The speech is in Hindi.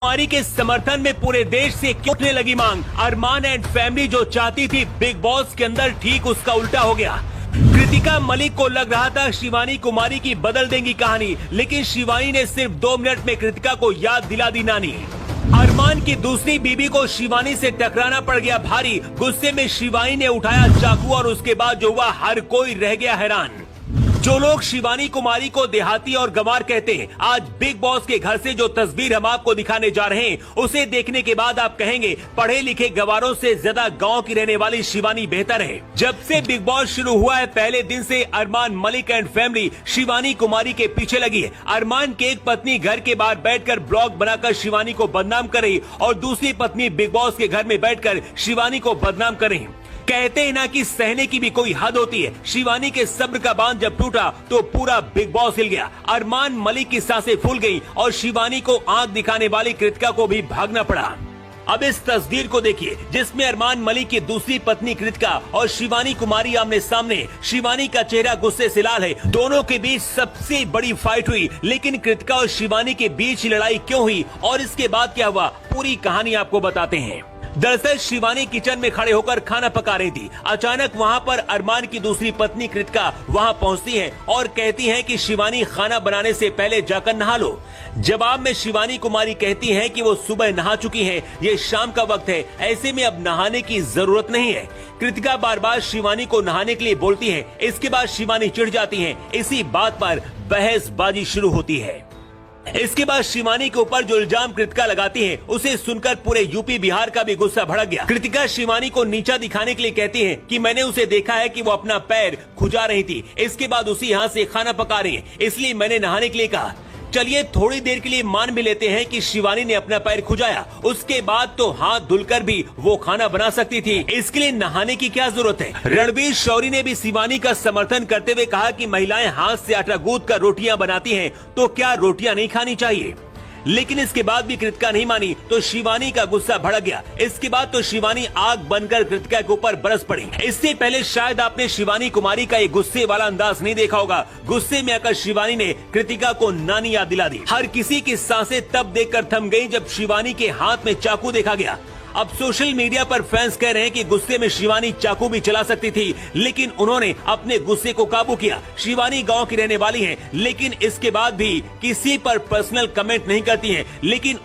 कुमारी के समर्थन में पूरे देश से क्यों उठने लगी मांग। अरमान एंड फैमिली जो चाहती थी बिग बॉस के अंदर, ठीक उसका उल्टा हो गया। कृतिका मलिक को लग रहा था शिवानी कुमारी की बदल देंगी कहानी, लेकिन शिवानी ने सिर्फ 2 मिनट में कृतिका को याद दिला दी नानी। अरमान की दूसरी बीबी को शिवानी से टकराना पड़ गया भारी। गुस्से में शिवानी ने उठाया चाकू और उसके बाद जो हुआ, हर कोई रह गया हैरान। जो लोग शिवानी कुमारी को देहाती और गंवार कहते हैं, आज बिग बॉस के घर से जो तस्वीर हम आपको दिखाने जा रहे हैं, उसे देखने के बाद आप कहेंगे पढ़े लिखे गंवारों से ज्यादा गांव की रहने वाली शिवानी बेहतर है। जब से बिग बॉस शुरू हुआ है, पहले दिन से अरमान मलिक एंड फैमिली शिवानी कुमारी के पीछे लगी है। अरमान की एक पत्नी घर के बाहर बैठकर ब्लॉग बनाकर शिवानी को बदनाम कर रही और दूसरी पत्नी बिग बॉस के घर में बैठकर शिवानी को बदनाम कर रही। कहते हैं ना कि सहने की भी कोई हद होती है। शिवानी के सब्र का बांध जब टूटा तो पूरा बिग बॉस हिल गया। अरमान मलिक की सांसें फूल गईं और शिवानी को आंख दिखाने वाली कृतिका को भी भागना पड़ा। अब इस तस्वीर को देखिए जिसमें अरमान मलिक की दूसरी पत्नी कृतिका और शिवानी कुमारी आमने सामने। शिवानी का चेहरा गुस्से से लाल है। दोनों के बीच सबसे बड़ी फाइट हुई, लेकिन कृतिका और शिवानी के बीच लड़ाई क्यों हुई और इसके बाद क्या हुआ, पूरी कहानी आपको बताते हैं। दरअसल शिवानी किचन में खड़े होकर खाना पका रही थी। अचानक वहां पर अरमान की दूसरी पत्नी कृतिका वहां पहुंचती है और कहती है कि शिवानी खाना बनाने से पहले जाकर नहा लो। जवाब में शिवानी कुमारी कहती है कि वो सुबह नहा चुकी हैं, ये शाम का वक्त है, ऐसे में अब नहाने की जरूरत नहीं है। कृतिका बार बार शिवानी को नहाने के लिए बोलती है। इसके बाद शिवानी चिढ़ जाती है। इसी बात पर बहसबाजी शुरू होती है। इसके बाद शिवानी के ऊपर जो इल्जाम कृतिका लगाती है, उसे सुनकर पूरे यूपी बिहार का भी गुस्सा भड़क गया। कृतिका शिवानी को नीचा दिखाने के लिए कहती है कि मैंने उसे देखा है कि वो अपना पैर खुजा रही थी, इसके बाद उसी हाथ से खाना पका रही है, इसलिए मैंने नहाने के लिए कहा। चलिए थोड़ी देर के लिए मान भी लेते हैं कि शिवानी ने अपना पैर खुजाया, उसके बाद तो हाथ धुलकर भी वो खाना बना सकती थी, इसके लिए नहाने की क्या जरूरत है। रणवीर शौरी ने भी शिवानी का समर्थन करते हुए कहा कि महिलाएं हाथ से आटा गूंथ कर रोटियां बनाती हैं, तो क्या रोटियां नहीं खानी चाहिए। लेकिन इसके बाद भी कृतिका नहीं मानी तो शिवानी का गुस्सा भड़क गया। इसके बाद तो शिवानी आग बनकर कृतिका के ऊपर बरस पड़ी। इससे पहले शायद आपने शिवानी कुमारी का ये गुस्से वाला अंदाज नहीं देखा होगा। गुस्से में आकर शिवानी ने कृतिका को नानी याद दिला दी। हर किसी की सांसें तब देखकर थम गयी जब शिवानी के हाथ में चाकू देखा गया। अब सोशल मीडिया पर फैंस कह रहे हैं कि गुस्से में शिवानी चाकू भी चला सकती थी, लेकिन उन्होंने अपने गुस्से को काबू किया। शिवानी गांव की रहने वाली हैं, लेकिन इसके बाद भी किसी पर पर्सनल कमेंट नहीं करती हैं, लेकिन